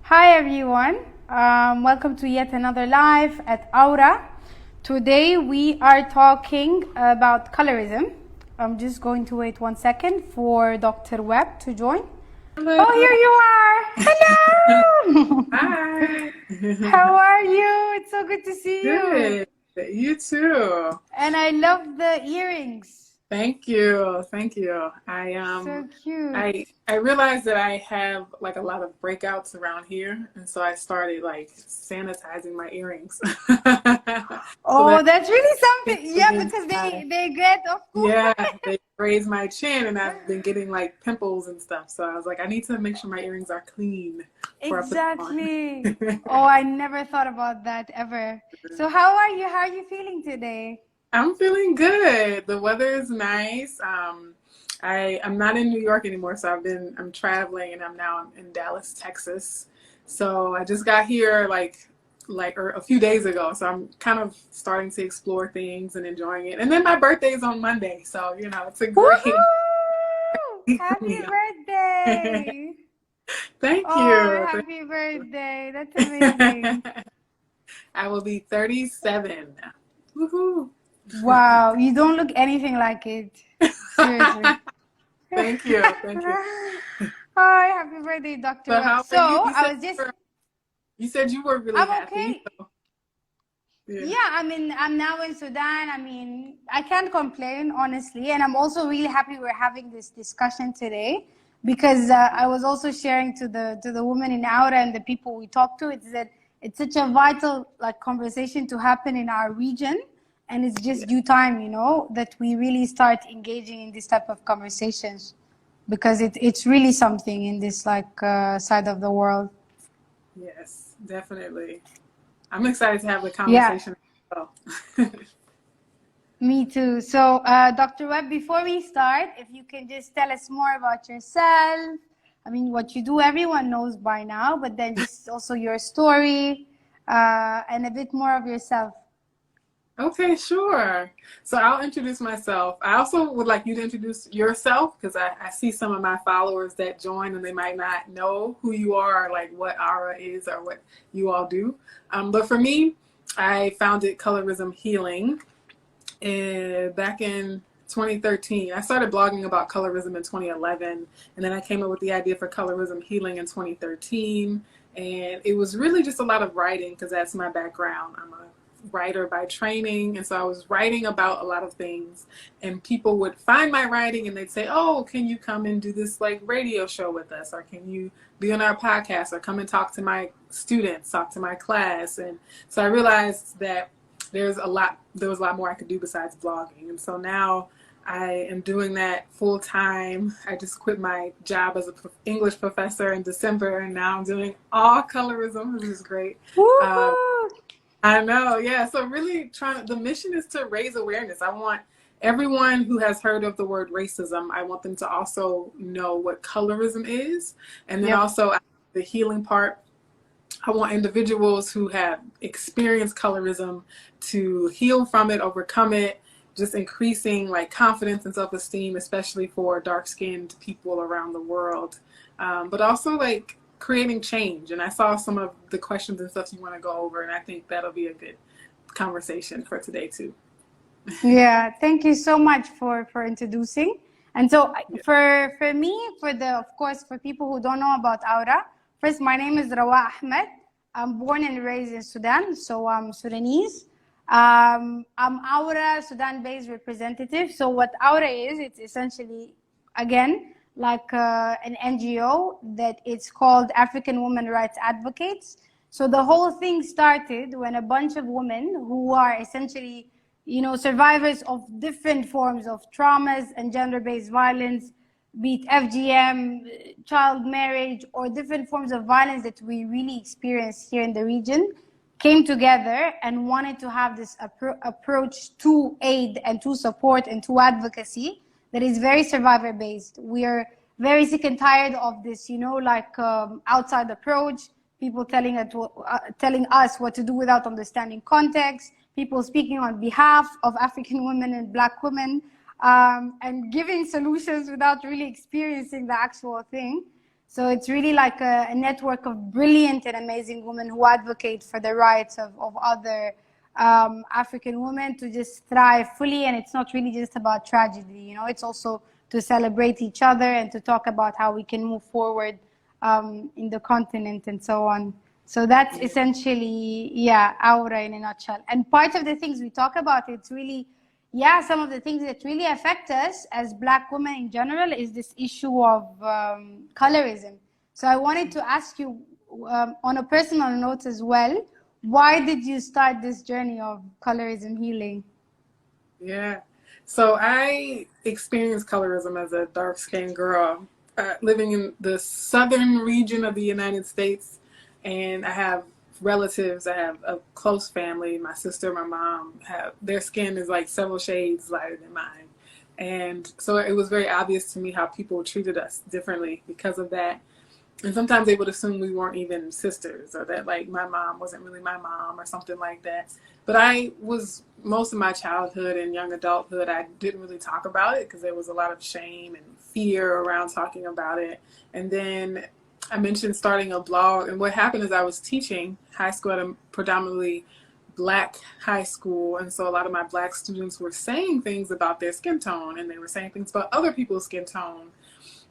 Hi everyone, welcome to yet another live at Aura. Today we are talking about colorism. I'm just going to wait 1 second for Dr. Webb to join. Hello. Oh, here you are! Hello! Hi. How are you? It's so good to see you. Good. You too. And I love the earrings. Thank you. Thank you. So cute. I realized that I have like a lot of breakouts around here, and so I started like sanitizing my earrings. So Oh, that that's really something. Yeah, again, because they get, of course. yeah, they raise my chin, and I've been getting like pimples and stuff. So I was like, I need to make sure my earrings are clean before I put Exactly. them on. Oh, I never thought about that ever. So how are you? How are you feeling today? I'm feeling good. The weather is nice. I'm not in New York anymore, so I'm traveling, and I'm now in Dallas, Texas. So I just got here or a few days ago. So I'm kind of starting to explore things and enjoying it. And then my birthday is on Monday, so it's a great Woohoo! week for Happy me. birthday! Thank Oh, you. happy birthday. That's amazing. I will be 37. Woohoo! Wow, you don't look anything like it. Seriously. Thank you. Thank you. Hi, happy birthday, Dr. So Webb. how So are you? I was just, You said you were really I'm happy. okay. So, yeah. Yeah, I'm now in Sudan. I can't complain, honestly. And I'm also really happy we're having this discussion today because I was also sharing to the women in Aura and the people we talk to, it's that it's such a vital conversation to happen in our region. And it's just Yeah. due time, that we really start engaging in this type of conversations because it's really something in this side of the world. Yes, definitely. I'm excited to have the Yeah. conversation as well. Me too. So, Dr. Webb, before we start, if you can just tell us more about yourself. What you do, everyone knows by now, but then just also your story and a bit more of yourself. Okay, sure. So I'll introduce myself. I also would like you to introduce yourself because I see some of my followers that join and they might not know who you are, or like what Aura is or what you all do. But for me, I founded Colorism Healing back in 2013. I started blogging about colorism in 2011, and then I came up with the idea for colorism healing in 2013. And it was really just a lot of writing because that's my background. I'm a writer by training, and so I was writing about a lot of things, and people would find my writing and they'd say, oh, can you come and do this radio show with us, or can you be on our podcast, or come and talk to my students, talk to my class. And so I realized that there was a lot more I could do besides blogging. And so now I am doing that full time. I just quit my job as an English professor in December, and now I'm doing all colorism, which is great. Woohoo! I know, yeah. So really the mission is to raise awareness. I want everyone who has heard of the word racism, I want them to also know what colorism is. And then Yep. also the healing part, I want individuals who have experienced colorism to heal from it, overcome it, just increasing confidence and self-esteem, especially for dark-skinned people around the world. But also creating change. And I saw some of the questions and stuff you want to go over, and I think that'll be a good conversation for today too. Yeah, thank you so much for introducing. And so Yeah. for me, of course, for people who don't know about Aura, first, my name is Rawa Ahmed. I'm born and raised in Sudan, so I'm Sudanese. I'm Aura Sudan-based representative. So what Aura is, it's essentially, again, an NGO that it's called African Women Rights Advocates. So the whole thing started when a bunch of women who are essentially survivors of different forms of traumas and gender-based violence, be it FGM, child marriage, or different forms of violence that we really experience here in the region, came together and wanted to have this approach to aid and to support and to advocacy that is very survivor-based. We are very sick and tired of this, outside approach, people telling us what to do without understanding context, people speaking on behalf of African women and Black women, and giving solutions without really experiencing the actual thing. So it's really like a network of brilliant and amazing women who advocate for the rights of other African women to just thrive fully. And it's not really just about tragedy, you know, it's also to celebrate each other and to talk about how we can move forward in the continent and so on. So that's essentially, yeah, Aura in a nutshell. And part of the things we talk about, it's really, yeah, some of the things that really affect us as Black women in general is this issue of colorism. So I wanted to ask you on a personal note as well, why did you start this journey of colorism healing? Yeah. So I experienced colorism as a dark-skinned girl living in the southern region of the United States. And I have relatives, I have a close family. My sister, my mom, their skin is like several shades lighter than mine. And so it was very obvious to me how people treated us differently because of that. And sometimes they would assume we weren't even sisters, or that like my mom wasn't really my mom or something like that. But I was, most of my childhood and young adulthood, I didn't really talk about it because there was a lot of shame and fear around talking about it. And then I mentioned starting a blog, and what happened is I was teaching high school at a predominantly Black high school, and so a lot of my Black students were saying things about their skin tone, and they were saying things about other people's skin tone.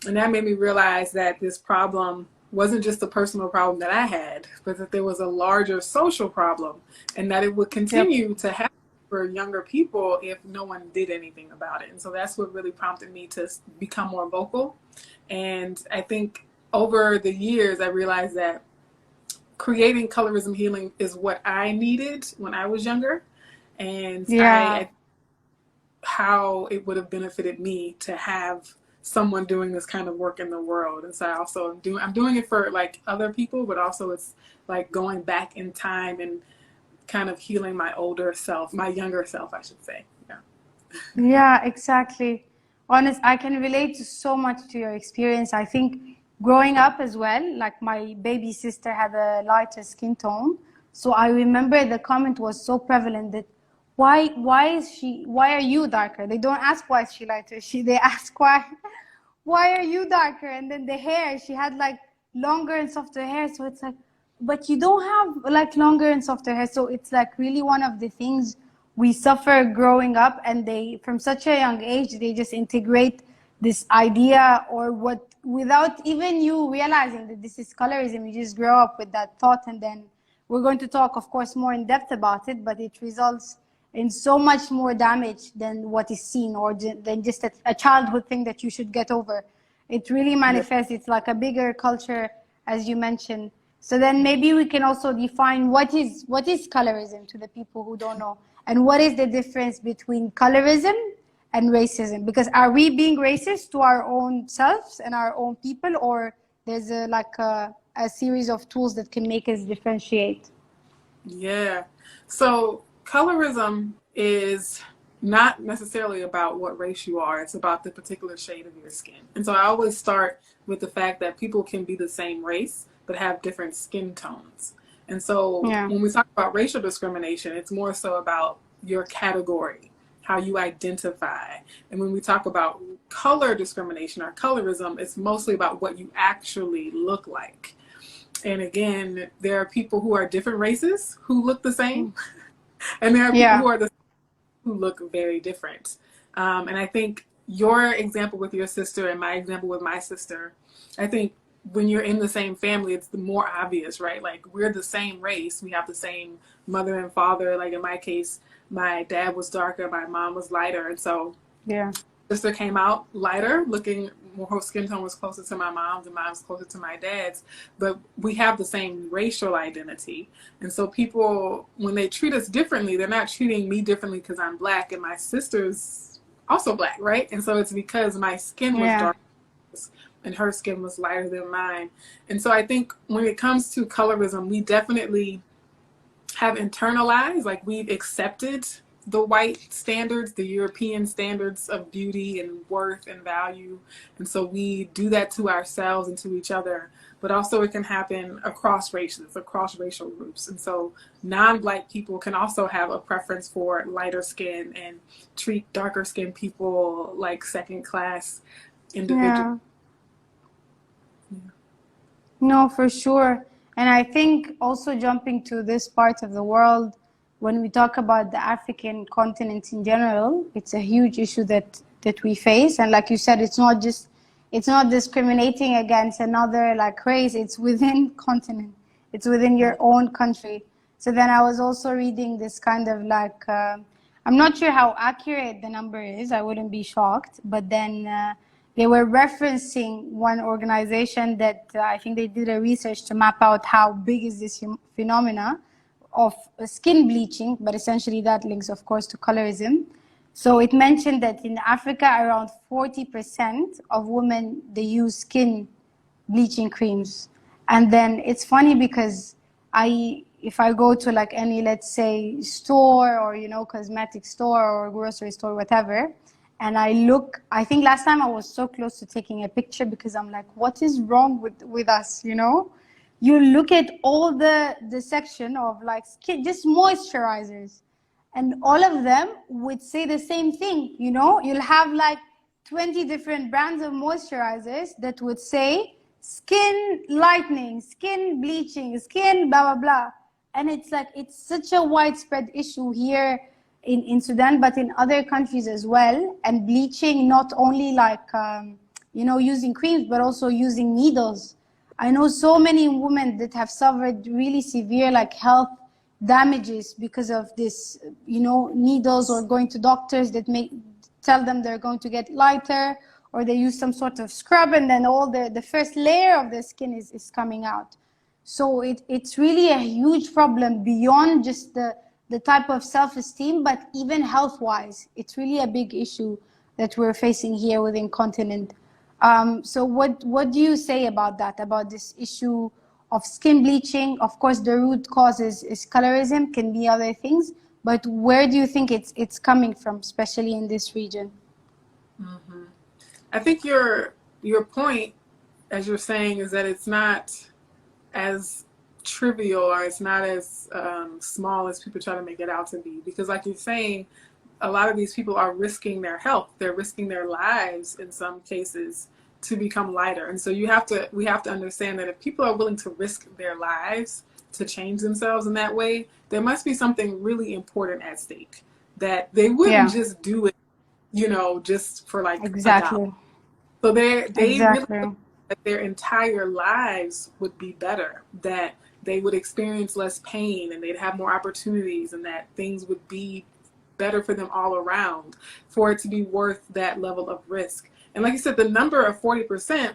And that made me realize that this problem wasn't just a personal problem that I had, but that there was a larger social problem, and that it would continue to happen for younger people if no one did anything about it. And so that's what really prompted me to become more vocal. And I think over the years, I realized that creating colorism healing is what I needed when I was younger. And how it would have benefited me to have someone doing this kind of work in the world. And so I'm doing it for like other people, but also it's like going back in time and kind of healing my older self, my younger self, I should say. Yeah, exactly. Honest, I can relate to so much to your experience. I think growing up as well, like my baby sister had a lighter skin tone. So I remember the comment was so prevalent that why are you darker? They don't ask why is she lighter. They ask why are you darker? And then the hair, she had like longer and softer hair. So it's like, but you don't have like longer and softer hair. So it's like really one of the things we suffer growing up, and they, from such a young age, they just integrate this idea or what, without even you realizing that this is colorism. You just grow up with that thought, and then we're going to talk, of course, more in depth about it, but it results in so much more damage than what is seen, or than just a childhood thing that you should get over. It really manifests. It's like a bigger culture, as you mentioned. So then maybe we can also define what is colorism to the people who don't know, and what is the difference between colorism and racism? Because are we being racist to our own selves and our own people, or there's a series of tools that can make us differentiate? Yeah. So colorism is not necessarily about what race you are. It's about the particular shade of your skin. And so I always start with the fact that people can be the same race, but have different skin tones. And so when we talk about racial discrimination, it's more so about your category, how you identify. And when we talk about color discrimination or colorism, it's mostly about what you actually look like. And again, there are people who are different races who look the same, and there are people who are the same who look very different. And I think your example with your sister and my example with my sister, I think when you're in the same family, it's the more obvious, right? Like we're the same race. We have the same mother and father. Like in my case, my dad was darker, my mom was lighter. And so sister came out lighter, looking, her skin tone was closer to my mom's and mine's closer to my dad's, but we have the same racial identity. And so people, when they treat us differently, they're not treating me differently because I'm Black and my sister's also Black, right? And so it's because my skin was dark and her skin was lighter than mine. And so I think when it comes to colorism, we definitely have internalized, like we've accepted the white standards, the European standards of beauty and worth and value. And so we do that to ourselves and to each other, but also it can happen across races, across racial groups. And so non-Black people can also have a preference for lighter skin and treat darker skinned people like second class individuals. No, for sure. And I think also jumping to this part of the world, when we talk about the African continent in general, it's a huge issue that we face. And like you said, it's not discriminating against another like race, it's within continent. It's within your own country. So then I was also reading this kind of like I'm not sure how accurate the number is. I wouldn't be shocked, but then they were referencing one organization that I think they did a research to map out how big is this phenomena of skin bleaching, but essentially that links, of course, to colorism. So it mentioned that in Africa, around 40% of women, they use skin bleaching creams. And then it's funny because if I go to like any, let's say, store or, you know, cosmetic store or grocery store, whatever, and I look, I think last time I was so close to taking a picture because I'm like, what is wrong with us, you know? You look at all the section of like skin, just moisturizers, and all of them would say the same thing, you know? You'll have like 20 different brands of moisturizers that would say skin lightening, skin bleaching, skin blah, blah, blah. And it's like, it's such a widespread issue here in Sudan, but in other countries as well. And bleaching, not only like, you know, using creams, but also using needles. I know so many women that have suffered really severe like health damages because of this, you know, needles, or going to doctors that tell them they're going to get lighter, or they use some sort of scrub, and then all the first layer of the skin is coming out. So it's really a huge problem beyond just the type of self-esteem, but even health-wise. It's really a big issue that we're facing here within continent. So what do you say about that, about this issue of skin bleaching? Of course, the root cause is colorism, can be other things, but where do you think it's coming from, especially in this region? Mm-hmm. I think your point, as you're saying, is that it's not as trivial, or it's not as small as people try to make it out to be. Because like you're saying, a lot of these people are risking their health. They're risking their lives in some cases to become lighter. And so we have to understand that if people are willing to risk their lives to change themselves in that way, there must be something really important at stake, that they wouldn't just do it, you know, just for like exactly. a dollar. So they exactly. really, that their entire lives would be better, that they would experience less pain, and they'd have more opportunities, and that things would be better for them all around, for it to be worth that level of risk. And like you said, the number of 40%,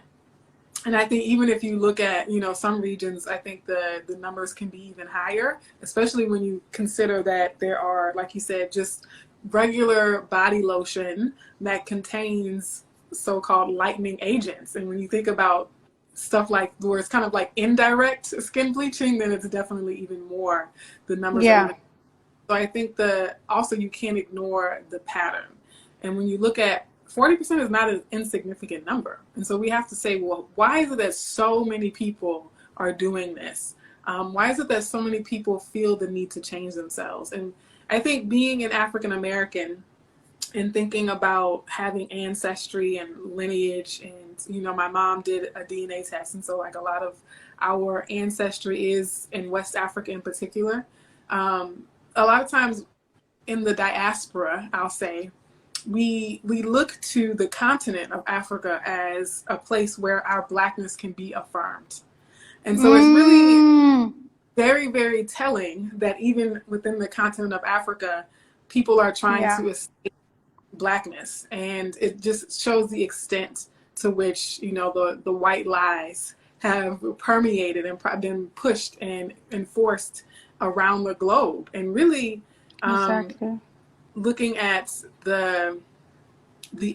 and I think even if you look at, you know, some regions, I think the numbers can be even higher, especially when you consider that there are, like you said, just regular body lotion that contains so-called lightening agents. And when you think about stuff like where it's kind of like indirect skin bleaching, then it's definitely even more. The numbers are even. So I think also you can't ignore the pattern. And when you look at 40% is not an insignificant number. And so we have to say, well, why is it that so many people are doing this? Why is it that so many people feel the need to change themselves? And I think being an African American and thinking about having ancestry and lineage, and, you know, my mom did a DNA test. And so like a lot of our ancestry is in West Africa in particular. A lot of times in the diaspora, I'll say, we look to the continent of Africa as a place where our Blackness can be affirmed. And so it's really very, very telling that even within the continent of Africa, people are trying to escape Blackness. And it just shows the extent to which, you know, the white lies have permeated and been pushed and enforced around the globe. And really looking at the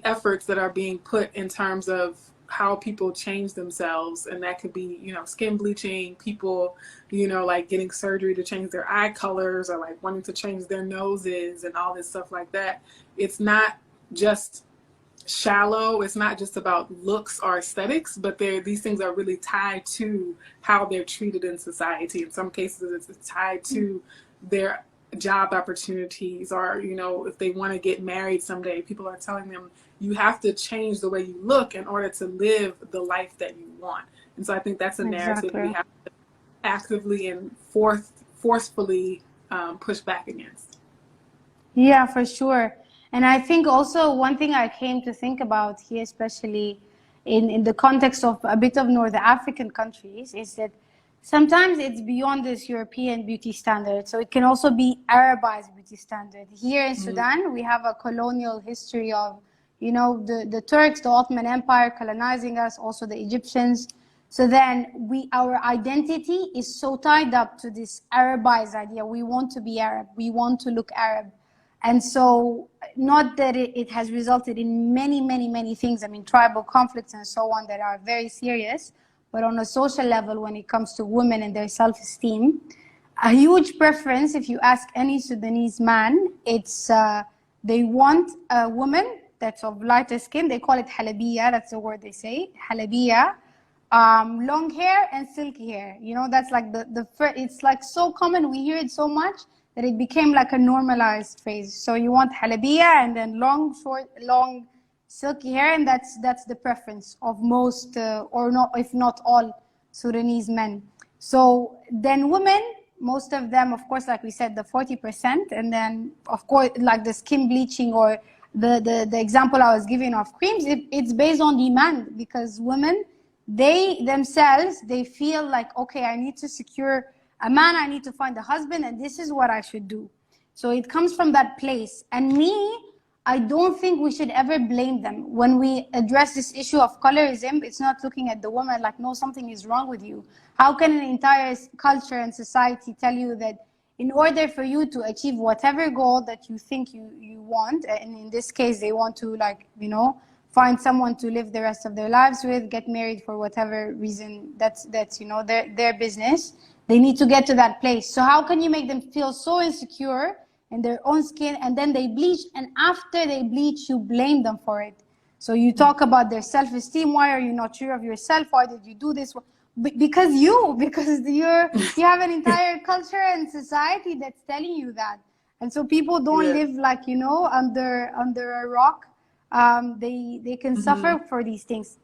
efforts that are being put in terms of how people change themselves, and that could be, you know, skin bleaching, people, you know, like getting surgery to change their eye colors, or like wanting to change their noses and all this stuff like that. It's not just shallow, it's not just about looks or aesthetics, but these things are really tied to how they're treated in society. In some cases it's tied to their job opportunities, or, you know, if they want to get married someday, people are telling them you have to change the way you look in order to live the life that you want. And so I think that's a narrative we Exactly. have to actively and forcefully push back against. Yeah, for sure. And I think also one thing I came to think about here, especially in the context of a bit of North African countries, is that sometimes it's beyond this European beauty standard. So it can also be Arabized beauty standard. Here in Sudan, we have a colonial history of, you know, the Turks, the Ottoman Empire colonizing us, also the Egyptians. So then our identity is so tied up to this Arabized idea. We want to be Arab. We want to look Arab. And so, not that it has resulted in many things, I mean, tribal conflicts and so on that are very serious, but on a social level, when it comes to women and their self-esteem, a huge preference, if you ask any Sudanese man, it's they want a woman that's of lighter skin. They call it halabiya, that's the word they say, halabiya. Long hair and silky hair. You know, that's like it's like so common, we hear it so much, that it became like a normalized phrase. So you want halabiya and then long silky hair, and that's the preference of most or not, if not all, Sudanese men. So then women, most of them, of course, like we said, the 40%, and then of course like the skin bleaching or the example I was giving of creams, it's based on demand, because women, they themselves, they feel like, okay, I need to secure a man, I need to find a husband, and this is what I should do. So it comes from that place. And I don't think we should ever blame them. When we address this issue of colorism, it's not looking at the woman like, no, something is wrong with you. How can an entire culture and society tell you that in order for you to achieve whatever goal that you think you want, and in this case, they want to, like, you know, find someone to live the rest of their lives with, get married for whatever reason, that's you know, their business. They need to get to that place. So how can you make them feel so insecure in their own skin, and then they bleach, and after they bleach, you blame them for it? So you talk about their self-esteem. Why are you not sure of yourself? Why did you do this? Because you have an entire culture and society that's telling you that. And so people don't live like, you know, under a rock. They can suffer for these things.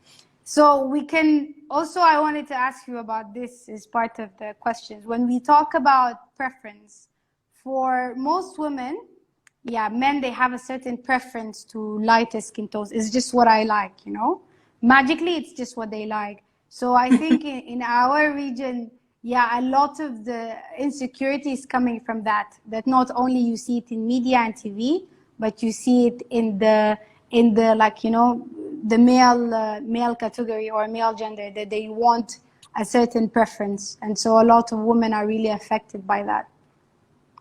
So we can also, I wanted to ask you about this as part of the questions. When we talk about preference, for most women, yeah, men, they have a certain preference to lighter skin tones. It's just what I like, you know? Magically, it's just what they like. So I think in our region, yeah, a lot of the insecurity is coming from that not only you see it in media and TV, but you see it in the like, you know, the male category or male gender, that they want a certain preference. And so a lot of women are really affected by that.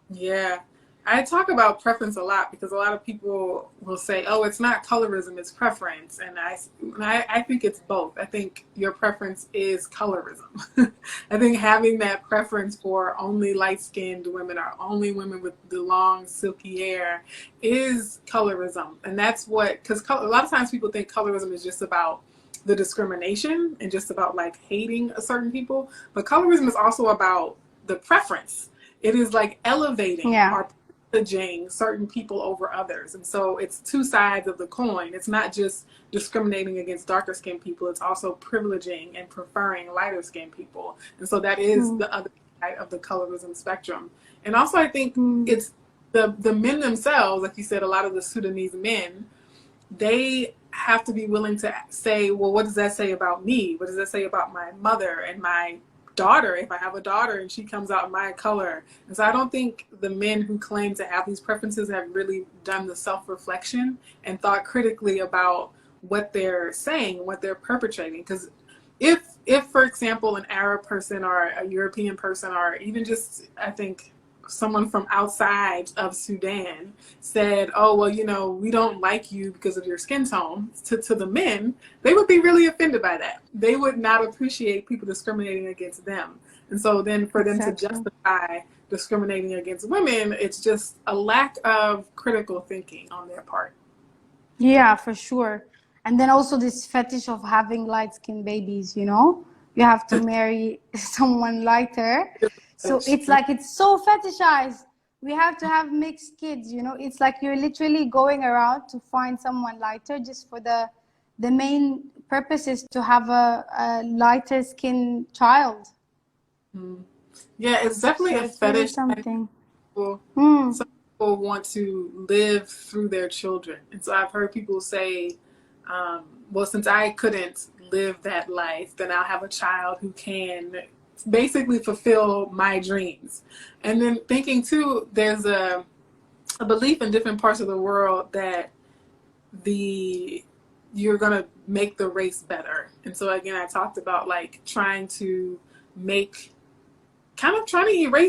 Yeah. I talk about preference a lot because a lot of people will say, oh, it's not colorism, it's preference. And I think it's both. I think your preference is colorism. I think having that preference for only light-skinned women or only women with the long, silky hair is colorism. And that's what, because a lot of times people think colorism is just about the discrimination and just about like hating certain people. But colorism is also about the preference. It is like elevating or privileging certain people over others. And so it's two sides of the coin. It's not just discriminating against darker skinned people. It's also privileging and preferring lighter skinned people. And so that is the other side of the colorism spectrum. And also I think it's the men themselves, like you said, a lot of the Sudanese men, they have to be willing to say, well, what does that say about me? What does that say about my mother and my daughter, if I have a daughter and she comes out my color? And so I don't think the men who claim to have these preferences have really done the self-reflection and thought critically about what they're saying, what they're perpetrating. Because if for example, an Arab person or a European person, or even just, I think, someone from outside of Sudan said, oh, well, you know, we don't like you because of your skin tone, to the men, they would be really offended by that. They would not appreciate people discriminating against them. And so then for them to justify discriminating against women, it's just a lack of critical thinking on their part. Yeah, for sure. And then also this fetish of having light-skinned babies, you know? You have to marry someone lighter. So it's like, it's so fetishized. We have to have mixed kids, you know? It's like you're literally going around to find someone lighter just for the the main purpose is to have a lighter skinned child. Yeah, it's definitely So a it's really fetish. something. Some people want to live through their children. And so I've heard people say, well, since I couldn't live that life, then I'll have a child who can basically fulfill my dreams. And then thinking too, there's a belief in different parts of the world that you're gonna make the race better. And so again, I talked about like trying to erase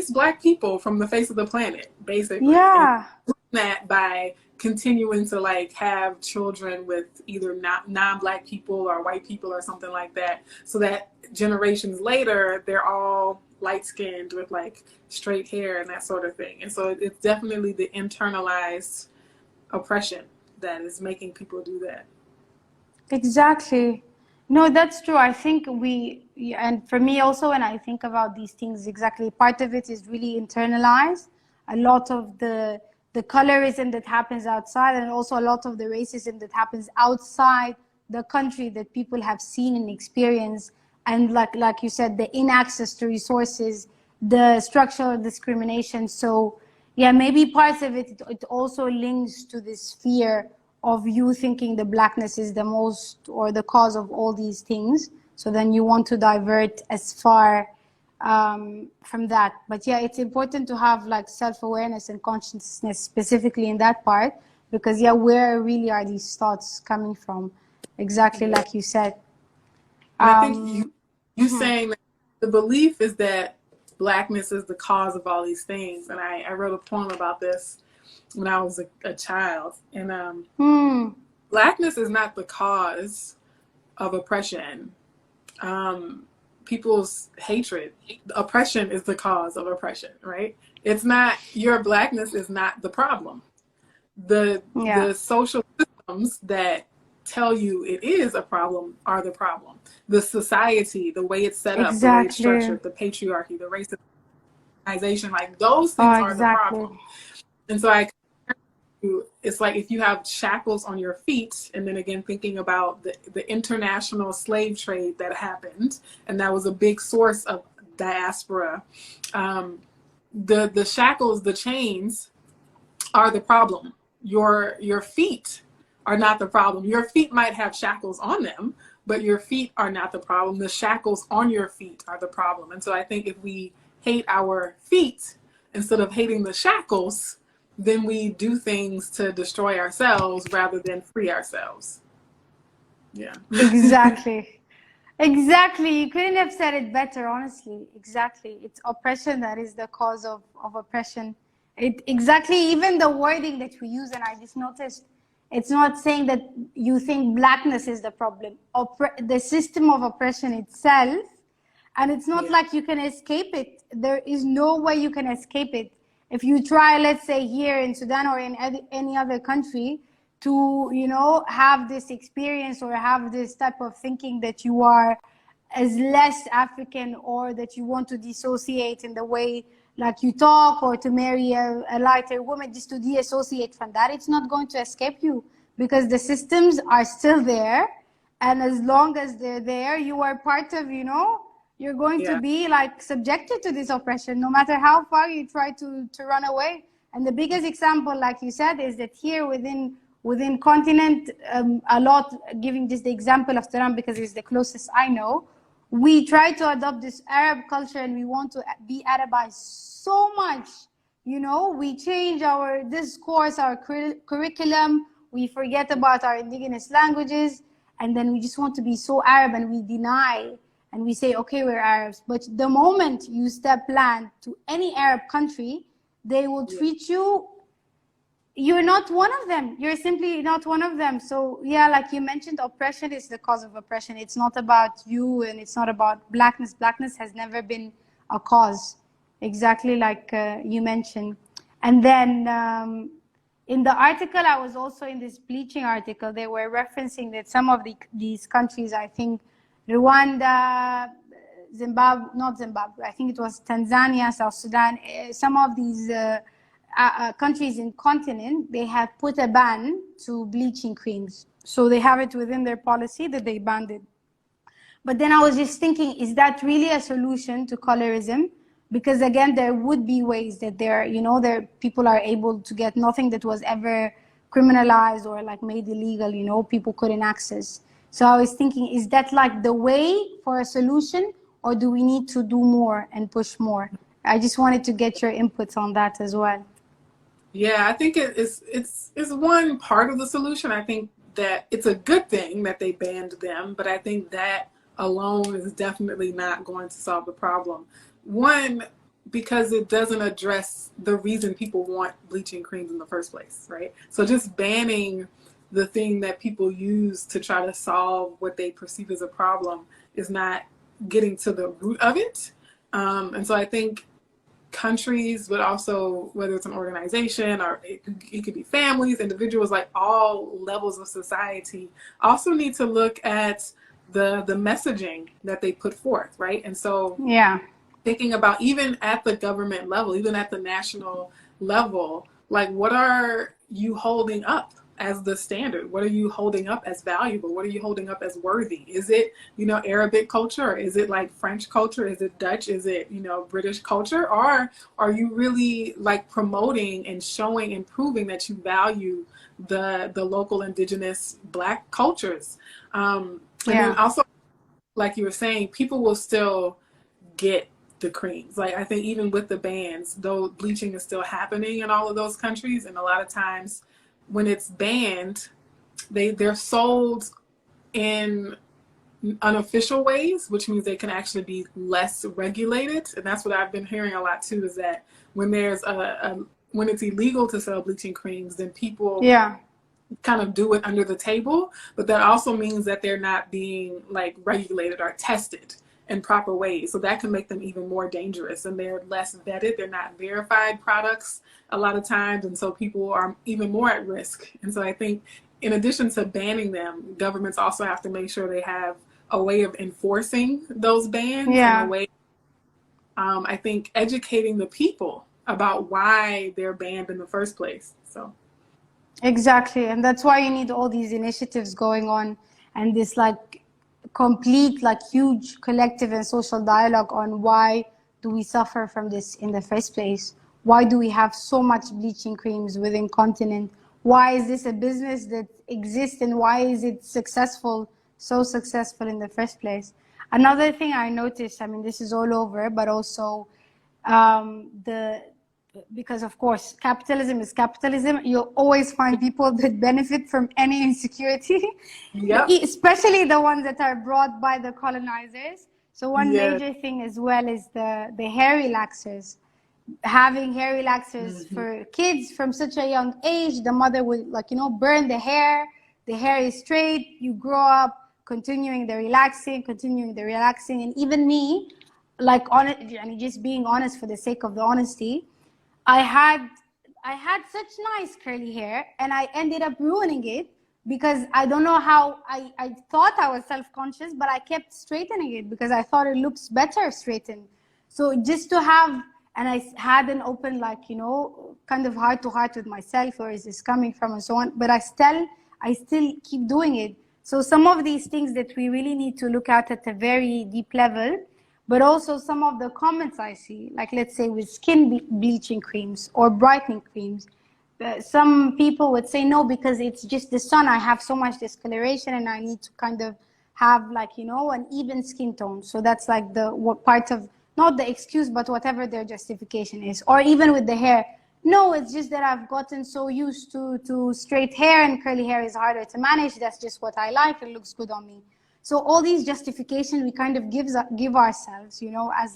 Black people from the face of the planet, basically. Yeah. And that by continuing to like have children with either non-Black people or white people or something like that, so that generations later they're all light-skinned with like straight hair and that sort of thing. And so it's definitely the internalized oppression that is making people do that. Exactly. No, that's true. I think and for me also, when I think about these things, exactly, part of it is really internalized. A lot of the colorism that happens outside, and also a lot of the racism that happens outside the country that people have seen and experienced. And like you said, the inaccess to resources, the structural discrimination. So yeah, maybe parts of it also links to this fear of you thinking the Blackness is the most or the cause of all these things. So then you want to divert as far from that. But yeah, it's important to have like self-awareness and consciousness specifically in that part, because yeah, where really are these thoughts coming from? Exactly like you said. And I think you saying that the belief is that Blackness is the cause of all these things. And I wrote a poem about this when I was a child. And Blackness is not the cause of oppression. People's hatred, oppression is the cause of oppression, right? It's not, your Blackness is not the problem. The social systems that tell you it is a problem are the problem. The society, the way it's set up, the way it's structured, the patriarchy, the racism, like those things are the problem. And so it's like if you have shackles on your feet, and then again thinking about the international slave trade that happened, and that was a big source of diaspora. The shackles, the chains are the problem. Your feet are not the problem. Your feet might have shackles on them, but your feet are not the problem. The shackles on your feet are the problem. And so I think if we hate our feet instead of hating the shackles, then we do things to destroy ourselves rather than free ourselves. Yeah. Exactly. Exactly. You couldn't have said it better, honestly. Exactly. It's oppression that is the cause of oppression. Exactly, even the wording that we use, and I just noticed, it's not saying that you think Blackness is the problem. The system of oppression itself, and it's not like you can escape it. There is no way you can escape it. If you try, let's say here in Sudan or in any other country, to have this experience or have this type of thinking that you are as less African, or that you want to dissociate in the way like you talk, or to marry a lighter woman, just to deassociate from that, it's not going to escape you, because the systems are still there, and as long as they're there, you are part of, you're going to be like subjected to this oppression, no matter how far you try to run away. And the biggest example, like you said, is that here within continent, a lot, giving just the example of Tehran because it's the closest I know, we try to adopt this Arab culture, and we want to be Arabized so much. We change our discourse, our curriculum, we forget about our indigenous languages, and then we just want to be so Arab, and we deny, and we say, okay, we're Arabs. But the moment you step land to any Arab country, they will treat you're not one of them. You're simply not one of them. So yeah, like you mentioned, oppression is the cause of oppression. It's not about you, and it's not about Blackness. Blackness has never been a cause, exactly like you mentioned. And then in the article, I was also in this bleaching article, they were referencing that some of these countries, I think Rwanda, Zimbabwe, not Zimbabwe, I think it was Tanzania, South Sudan, some of these countries in continent, they have put a ban to bleaching creams. So they have it within their policy that they banned it. But then I was just thinking, is that really a solution to colorism? Because again, there would be ways that people are able to get nothing that was ever criminalized or like made illegal, people couldn't access. So I was thinking, is that like the way for a solution, or do we need to do more and push more? I just wanted to get your inputs on that as well. Yeah, I think it's one part of the solution. I think that it's a good thing that they banned them, but I think that alone is definitely not going to solve the problem. One, because it doesn't address the reason people want bleaching creams in the first place, right? So just banning the thing that people use to try to solve what they perceive as a problem is not getting to the root of it. And so I think countries, but also whether it's an organization or it could be families, individuals, like all levels of society also need to look at the messaging that they put forth, right? And so yeah, thinking about even at the government level, even at the national level, like what are you holding up as the standard? What are you holding up as valuable? What are you holding up as worthy? Is it, Arabic culture? Or is it like French culture? Is it Dutch? Is it, British culture? Or are you really like promoting and showing and proving that you value the local indigenous Black cultures? And then also, like you were saying, people will still get the creams. Like I think even with the bans, though bleaching is still happening in all of those countries, and a lot of times when it's banned, they're sold in unofficial ways, which means they can actually be less regulated. And that's what I've been hearing a lot too, is that when there's when it's illegal to sell bleaching creams, then people kind of do it under the table, but that also means that they're not being like regulated or tested in proper ways. So that can make them even more dangerous, and they're less vetted. They're not verified products a lot of times. And so people are even more at risk. And so I think in addition to banning them, governments also have to make sure they have a way of enforcing those bans and a way, I think, educating the people about why they're banned in the first place. So. Exactly. And that's why you need all these initiatives going on, and this like complete, like huge collective and social dialogue on why do we suffer from this in the first place? Why do we have so much bleaching creams within continent? Why is this a business that exists, and why is it so successful in the first place? Another thing I noticed, I mean, this is all over, but also because of course capitalism is capitalism, you'll always find people that benefit from any insecurity, especially the ones that are brought by the colonizers. So one major thing as well is the hair relaxers. Having hair relaxers for kids from such a young age, the mother will burn the hair is straight, you grow up continuing the relaxing, and even me, like just being honest for the sake of the honesty, I had such nice curly hair, and I ended up ruining it because I don't know how. I thought I was self-conscious, but I kept straightening it because I thought it looks better straightened. So just to have, and I had an open, kind of heart to heart with myself, where is this coming from and so on. But I still keep doing it. So some of these things that we really need to look at a very deep level. But also some of the comments I see, like let's say with skin bleaching creams or brightening creams, some people would say, no, because it's just the sun, I have so much discoloration and I need to kind of have an even skin tone. So that's like what part of, not the excuse, but whatever their justification is. Or even with the hair, no, it's just that I've gotten so used to straight hair, and curly hair is harder to manage. That's just what I like, it looks good on me. So all these justifications we kind of give ourselves, as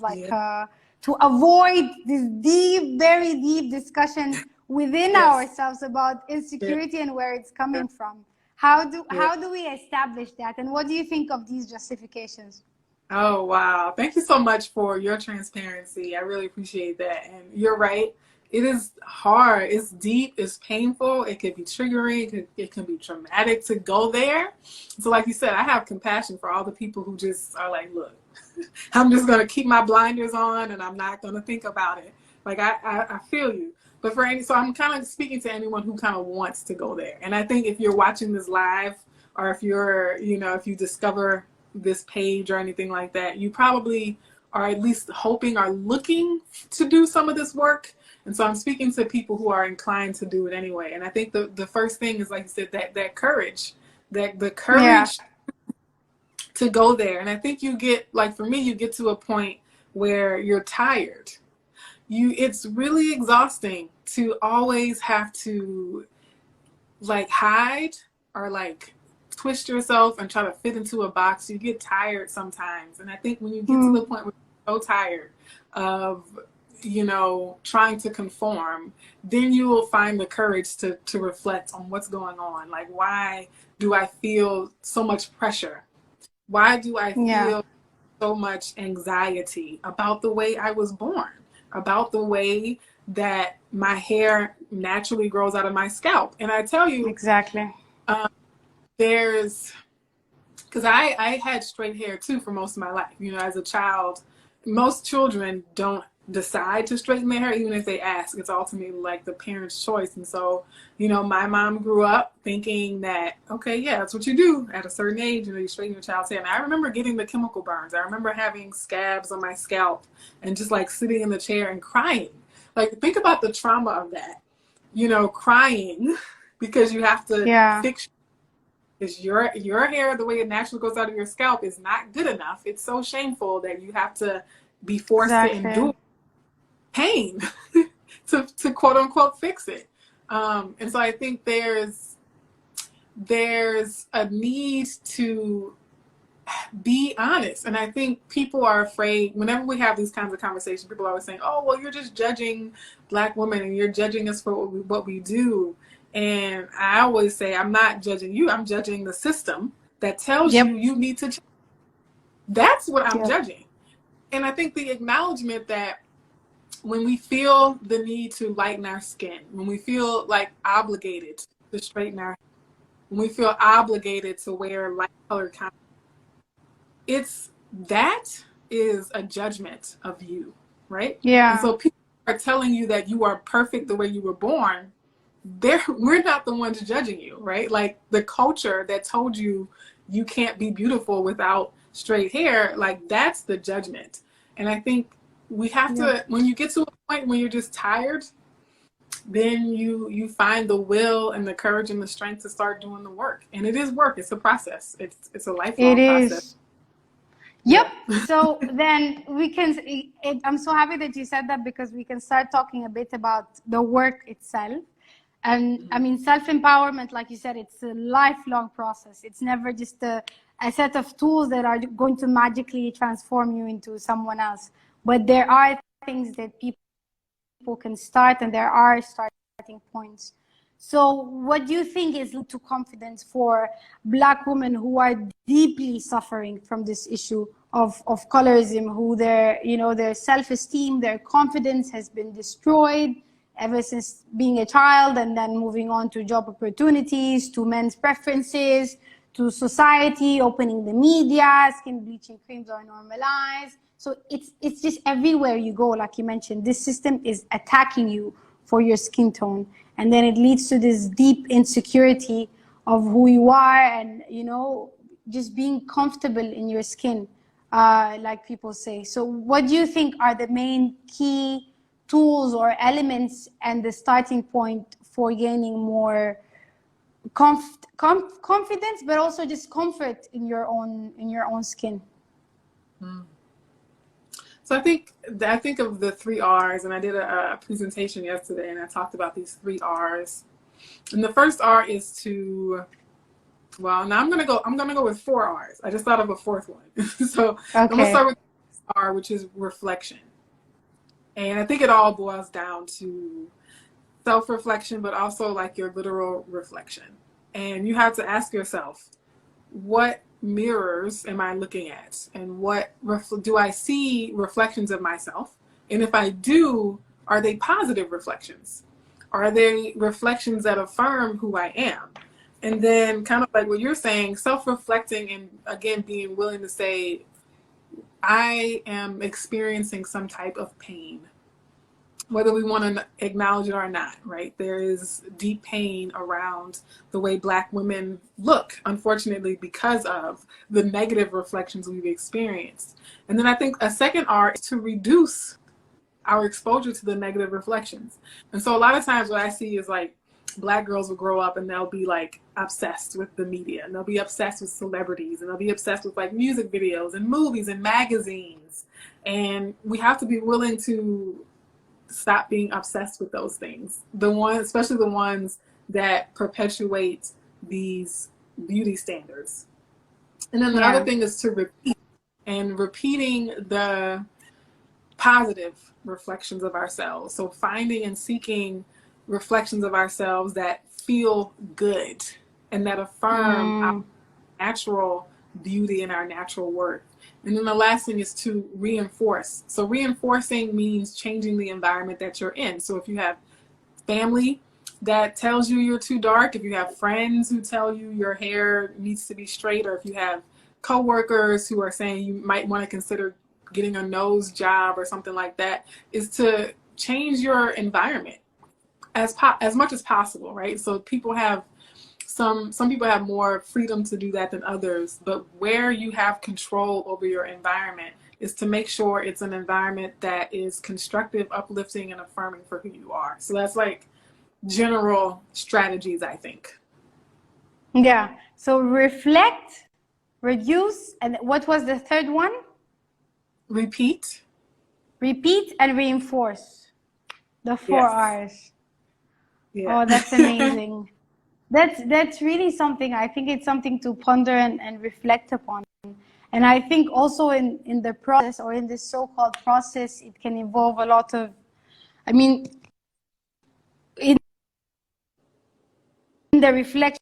to avoid this deep, very deep discussion within ourselves about insecurity and where it's coming from. How do we establish that? And what do you think of these justifications? Oh, wow. Thank you so much for your transparency. I really appreciate that. And you're right. It is hard. It's deep. It's painful. It could be triggering. It can be traumatic to go there. So like you said, I have compassion for all the people who just are like, look, I'm just going to keep my blinders on and I'm not going to think about it. Like I feel you. But so I'm kind of speaking to anyone who kind of wants to go there. And I think if you're watching this live, or if you're, if you discover this page or anything like that, you probably are at least hoping or looking to do some of this work. And so I'm speaking to people who are inclined to do it anyway. And I think the first thing is, like you said, that courage, that the courage to go there. And I think you get, like for me, you get to a point where you're tired. It's really exhausting to always have to like hide or like twist yourself and try to fit into a box. You get tired sometimes. And I think when you get to the point where you're so tired of, trying to conform, then you will find the courage to reflect on what's going on. Like, why do I feel so much pressure? Why do I feel so much anxiety about the way I was born, about the way that my hair naturally grows out of my scalp? And I tell you, exactly. Because I had straight hair too for most of my life. As a child, most children don't decide to straighten their hair, even if they ask. It's ultimately like the parent's choice. And so, my mom grew up thinking that, okay, yeah, that's what you do at a certain age, you straighten your child's hair. And I remember getting the chemical burns. I remember having scabs on my scalp and just like sitting in the chair and crying. Like, think about the trauma of that, crying because you have to fix, because your hair, the way it naturally goes out of your scalp, is not good enough. It's so shameful that you have to be forced to endure pain to quote unquote fix it. And so I think there's a need to be honest. And I think people are afraid, whenever we have these kinds of conversations, people are always saying, oh, well, you're just judging Black women and you're judging us for what we do. And I always say, I'm not judging you. I'm judging the system that tells you need to change. That's what I'm judging. And I think the acknowledgement that when we feel the need to lighten our skin, when we feel like obligated to straighten our hair, when we feel obligated to wear light colored contacts, that is a judgment of you, right? Yeah. And so people are telling you that you are perfect the way you were born. We're not the ones judging you, right? Like the culture that told you you can't be beautiful without straight hair, like that's the judgment. And I think we have to, when you get to a point when you're just tired, then you find the will and the courage and the strength to start doing the work. And it is work. It's a process. It's a lifelong process. Yep. So then we can, I'm so happy that you said that, because we can start talking a bit about the work itself. And I mean, self-empowerment, like you said, it's a lifelong process. It's never just a set of tools that are going to magically transform you into someone else. But there are things that people can start, and there are starting points. So what do you think is to confidence for Black women who are deeply suffering from this issue of colorism, who their self-esteem, their confidence has been destroyed ever since being a child, and then moving on to job opportunities, to men's preferences, to society, opening the media, skin bleaching creams are normalized. So it's just everywhere you go, like you mentioned, this system is attacking you for your skin tone. And then it leads to this deep insecurity of who you are, and, just being comfortable in your skin, like people say. So what do you think are the main key tools or elements and the starting point for gaining more confidence, but also just comfort in your own skin? So I think of the 3 R's, and I did a presentation yesterday, and I talked about these 3 R's. And the first R is to, well, now I'm gonna go with 4 R's. I just thought of a 4th one. So I'm gonna start with R, which is reflection. And I think it all boils down to self-reflection, but also like your literal reflection. And you have to ask yourself, what mirrors am I looking at? And what do I see reflections of myself? And if I do, are they positive reflections? Are they reflections that affirm who I am? And then kind of like what you're saying, self-reflecting, and again, being willing to say, I am experiencing some type of pain. whether we want to acknowledge it or not, right? There is deep pain around the way Black women look, unfortunately, because of the negative reflections we've experienced. And then I think a second R is to reduce our exposure to the negative reflections. And so a lot of times what I see is like Black girls will grow up and they'll be like obsessed with the media, and they'll be obsessed with celebrities, and they'll be obsessed with like music videos and movies and magazines. And we have to be willing to stop being obsessed with those things. The ones, especially the ones that perpetuate these beauty standards. And then the other thing is to repeat, and repeating the positive reflections of ourselves. So finding and seeking reflections of ourselves that feel good and that affirm our natural beauty and our natural worth. And then the last thing is to reinforce. So reinforcing means changing the environment that you're in. So if you have family that tells you you're too dark, if you have friends who tell you your hair needs to be straight, or if you have coworkers who are saying you might want to consider getting a nose job or something like that, is to change your environment as much as possible, right? So people have some people have more freedom to do that than others, but where you have control over your environment is to make sure it's an environment that is constructive, uplifting, and affirming for who you are. So that's like general strategies, I think. Yeah. So reflect, reduce, and what was the third one? Repeat. Repeat and reinforce. The 4 R's. Yeah. Oh, that's amazing. That's really something. I think it's something to ponder and reflect upon. And I think also in the process, or in this so-called process, it can involve a lot of, I mean, in the reflection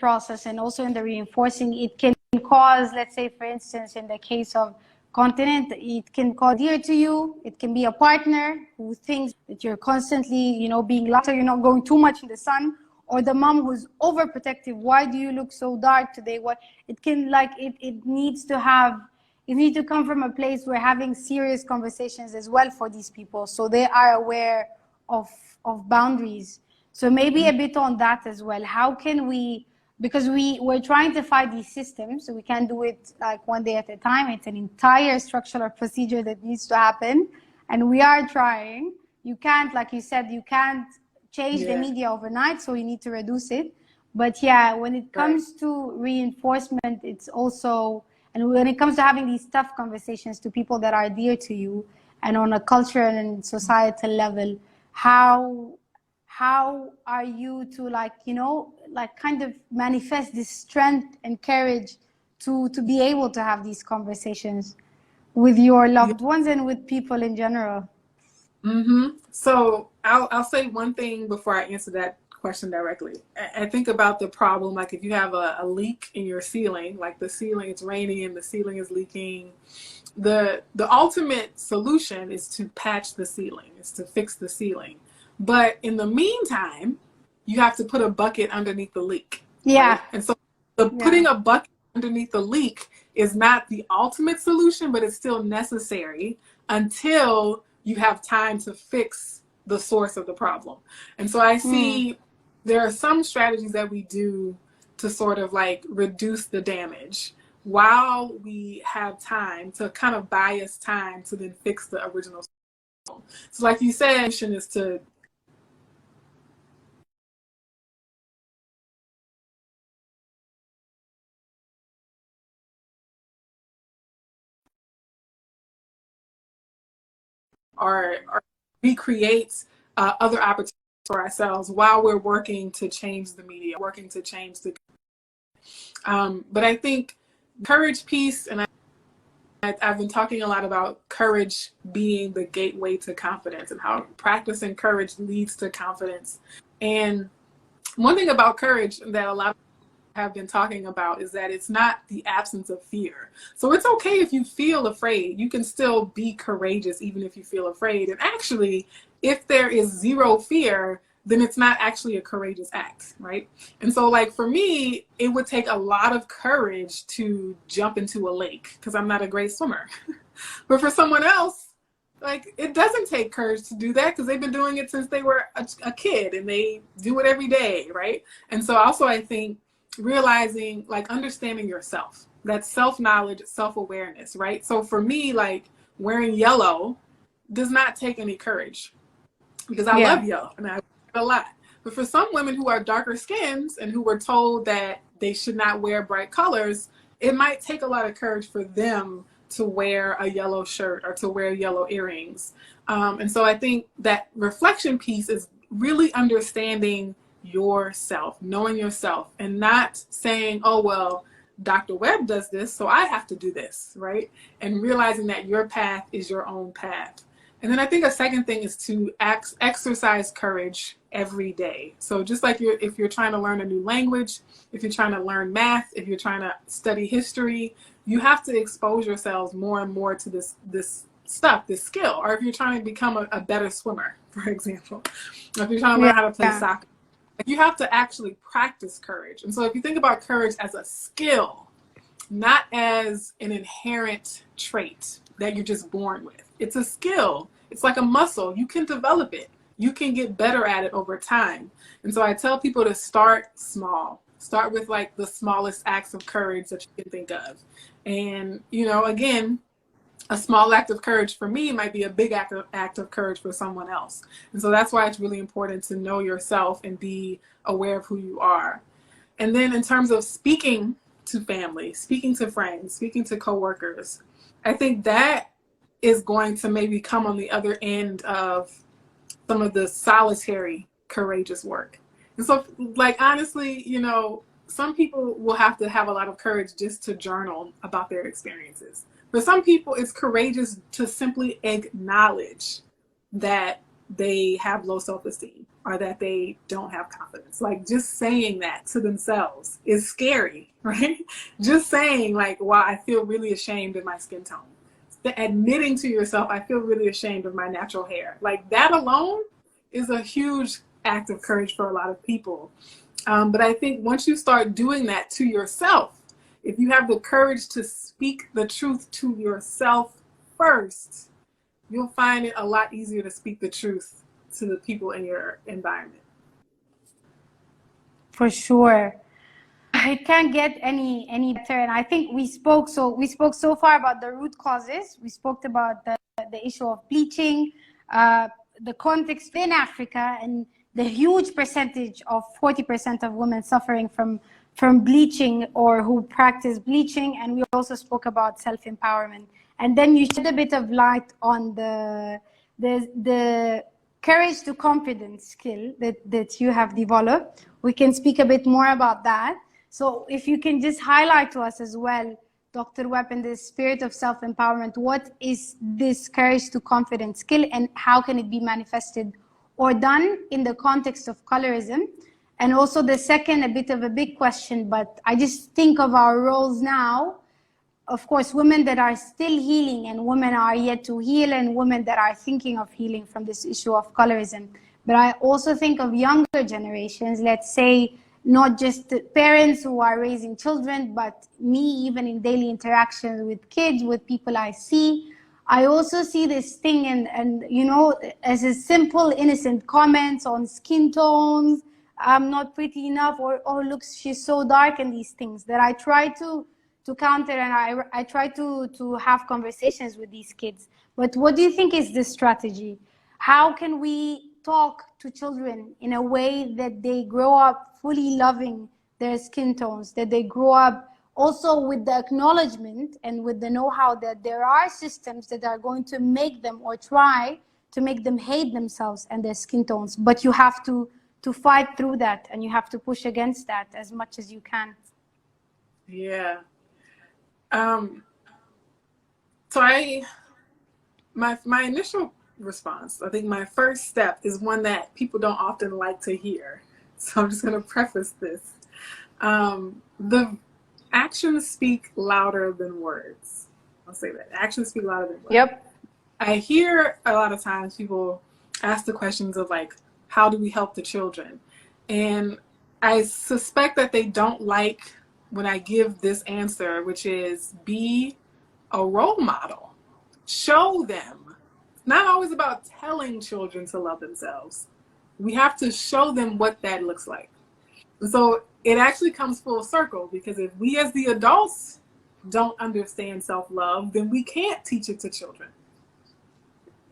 process and also in the reinforcing, it can cause, let's say, for instance, in the case of continent, it can cause dear to you. It can be a partner who thinks that you're constantly, being light, or you're not going too much in the sun, or the mom who's overprotective. Why do you look so dark today? What it can it needs to have. You need to come from a place where having serious conversations as well for these people, so they are aware of boundaries. So maybe a bit on that as well. How can we? Because we're trying to fight these systems, so we can't do it like one day at a time. It's an entire structural procedure that needs to happen, and we are trying. You can't, like you said, you can't change the media overnight, so you need to reduce it. But yeah, when it comes to reinforcement, it's also, and when it comes to having these tough conversations to people that are dear to you, and on a cultural and societal level, how are you to kind of manifest this strength and courage to be able to have these conversations with your loved ones and with people in general? So I'll say one thing before I answer that question directly. I think about the problem, like if you have a leak in your ceiling, like the ceiling, it's raining and the ceiling is leaking. The ultimate solution is to patch the ceiling, is to fix the ceiling. But in the meantime, you have to put a bucket underneath the leak. Yeah. Right? And so putting a bucket underneath the leak is not the ultimate solution, but it's still necessary until you have time to fix the source of the problem. And so I see there are some strategies that we do to sort of like reduce the damage while we have time, to kind of buy us time to then fix the original problem. So like you said, is to or recreate other opportunities for ourselves while we're working to change the media, working to change the. But I think courage piece, and I've been talking a lot about courage being the gateway to confidence and how practicing courage leads to confidence. And one thing about courage that a lot of have been talking about is that it's not the absence of fear. So it's okay if you feel afraid. You can still be courageous even if you feel afraid. And actually, if there is zero fear, then it's not actually a courageous act, right? And so like for me, it would take a lot of courage to jump into a lake because I'm not a great swimmer. But for someone else, Like, it doesn't take courage to do that because they've been doing it since they were a kid and they do it every day, right? And so also I think realizing, like, understanding yourself, that self-knowledge, self-awareness, right? So for me, like, wearing yellow does not take any courage because I Yeah. love yellow and I wear it a lot. But for some women who are darker skins and who were told that they should not wear bright colors, it might take a lot of courage for them to wear a yellow shirt or to wear yellow earrings. And so I think that reflection piece is really understanding yourself, knowing yourself, and not saying, oh, well, Dr. Webb does this, so I have to do this, right? And realizing that your path is your own path. And then I think a second thing is to exercise courage every day. So just like if you're trying to learn a new language, if you're trying to learn math, if you're trying to study history, you have to expose yourselves more and more to this stuff, this skill. Or if you're trying to become a better swimmer, for example, or if you're trying to learn how to play soccer, you have to actually practice courage. And so if you think about courage as a skill, not as an inherent trait that you're just born with, it's a skill. It's like a muscle. You can develop it. You can get better at it over time. And so I tell people to start small. Start with like the smallest acts of courage that you can think of. And, you know, again, a small act of courage for me might be a big act of courage for someone else. And so that's why it's really important to know yourself and be aware of who you are. And then in terms of speaking to family, speaking to friends, speaking to coworkers, I think that is going to maybe come on the other end of some of the solitary, courageous work. And so, like, honestly, you know, some people will have to have a lot of courage just to journal about their experiences. For some people, it's courageous to simply acknowledge that they have low self-esteem or that they don't have confidence. Like, just saying that to themselves is scary, right? Just saying, like, wow, I feel really ashamed of my skin tone. Admitting to yourself, I feel really ashamed of my natural hair. Like, that alone is a huge act of courage for a lot of people. But I think once you start doing that to yourself, if you have the courage to speak the truth to yourself first, you'll find it a lot easier to speak the truth to the people in your environment. For sure. It can't get any better. And I think we spoke so far about the root causes. We spoke about the issue of bleaching, the context in Africa, and the huge percentage of 40% of women suffering from bleaching or who practice bleaching. And we also spoke about self-empowerment. And then you shed a bit of light on the courage to confidence skill that you have developed. We can speak a bit more about that. So if you can just highlight to us as well, Dr. Webb, in the spirit of self-empowerment, what is this courage to confidence skill and how can it be manifested or done in the context of colorism? And also the second, a bit of a big question, but I just think of our roles now. Of course, women that are still healing and women are yet to heal and women that are thinking of healing from this issue of colorism. But I also think of younger generations, let's say, not just the parents who are raising children, but me, even in daily interactions with kids, with people I see. I also see this thing and you know, as a simple, innocent comments on skin tones, I'm not pretty enough, or oh, look, she's so dark, and these things that I try to counter, and I try to have conversations with these kids. But what do you think is the strategy? How can we talk to children in a way that they grow up fully loving their skin tones, that they grow up also with the acknowledgement and with the know-how that there are systems that are going to make them or try to make them hate themselves and their skin tones, but you have to fight through that and you have to push against that as much as you can. Yeah. So my initial response, I think my first step is one that people don't often like to hear. So I'm just going to preface this. The actions speak louder than words. I'll say that. Actions speak louder than words. Yep. I hear a lot of times people ask the questions of like, how do we help the children? And I suspect that they don't like when I give this answer, which is be a role model. Show them not always about telling children to love themselves. We have to show them what that looks like. And so it actually comes full circle, because if we as the adults don't understand self-love, then we can't teach it to children.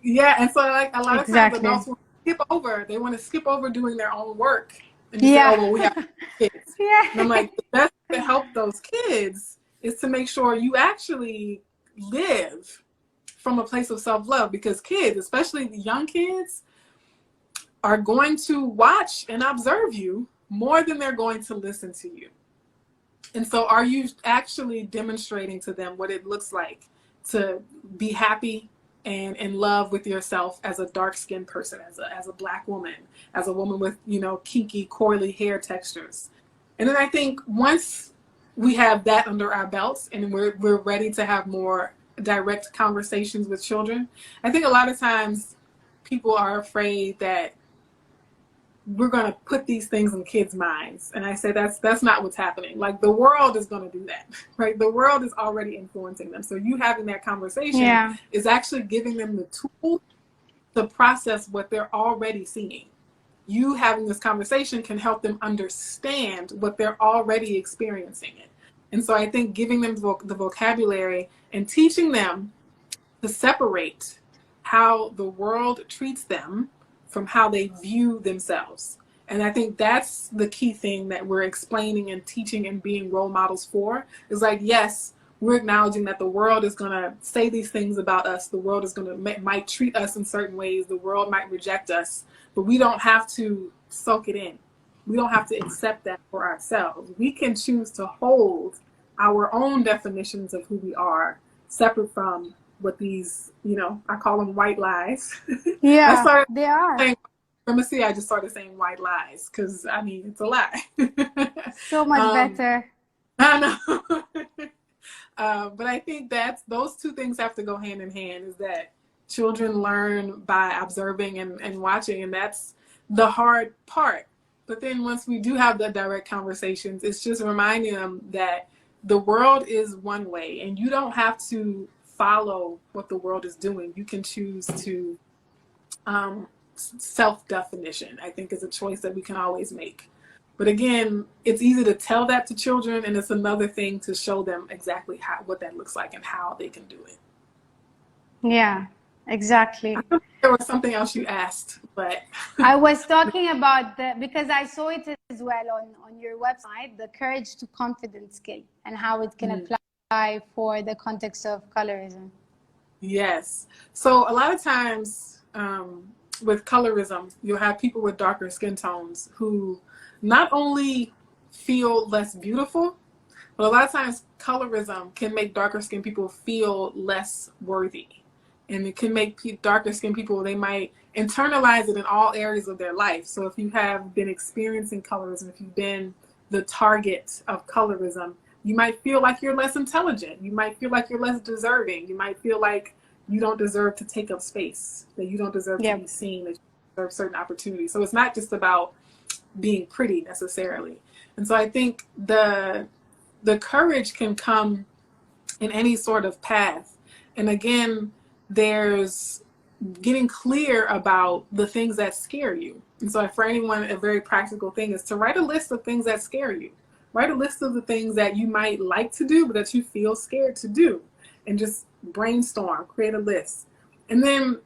Yeah, and so like a lot of times Exactly. adults they want to skip over doing their own work and just say, Yeah. oh, well, we have kids. And I'm Yeah. like, the best way to help those kids is to make sure you actually live from a place of self-love, because kids, especially young kids, are going to watch and observe you more than they're going to listen to you. And so are you actually demonstrating to them what it looks like to be happy and in love with yourself as a dark-skinned person, as a Black woman, as a woman with, you know, kinky, coily hair textures? And then I think once we have that under our belts and we're ready to have more direct conversations with children, I think a lot of times people are afraid that we're going to put these things in kids' minds. And I say that's not what's happening. Like, the world is going to do that, right? The world is already influencing them. So you having that conversation Yeah. is actually giving them the tool to process what they're already seeing. You having this conversation can help them understand what they're already experiencing it. And so I think giving them the vocabulary and teaching them to separate how the world treats them from how they view themselves. And I think that's the key thing that we're explaining and teaching and being role models for, is like, yes, we're acknowledging that the world is going to say these things about us. The world is going to might treat us in certain ways. The world might reject us, but we don't have to soak it in. We don't have to accept that for ourselves. We can choose to hold our own definitions of who we are separate from what these, you know, I call them white lies. Yeah, they are. I just started saying white lies because, I mean, it's a lie. So much better. I know. But I think those two things have to go hand in hand, is that children learn by observing and watching, and that's the hard part. But then once we do have the direct conversations, it's just reminding them that the world is one way, and you don't have to follow what the world is doing. You can choose to self-definition, I think, is a choice that we can always make. But again, it's easy to tell that to children, and it's another thing to show them exactly what that looks like and how they can do it. Yeah, exactly. I thought there was something else you asked, but I was talking about because I saw it as well on your website, the courage to confidence skill and how it can apply for the context of colorism. Yes. So a lot of times with colorism, you'll have people with darker skin tones who not only feel less beautiful, but a lot of times colorism can make darker skin people feel less worthy. And it can make darker skin people, they might internalize it in all areas of their life. So if you have been experiencing colorism, if you've been the target of colorism, you might feel like you're less intelligent. You might feel like you're less deserving. You might feel like you don't deserve to take up space, that you don't deserve to be seen, that you deserve certain opportunities. So it's not just about being pretty necessarily. And so I think the courage can come in any sort of path. And again, there's getting clear about the things that scare you. And so for anyone, a very practical thing is to write a list of things that scare you. Write a list of the things that you might like to do, but that you feel scared to do. And just brainstorm, create a list. And then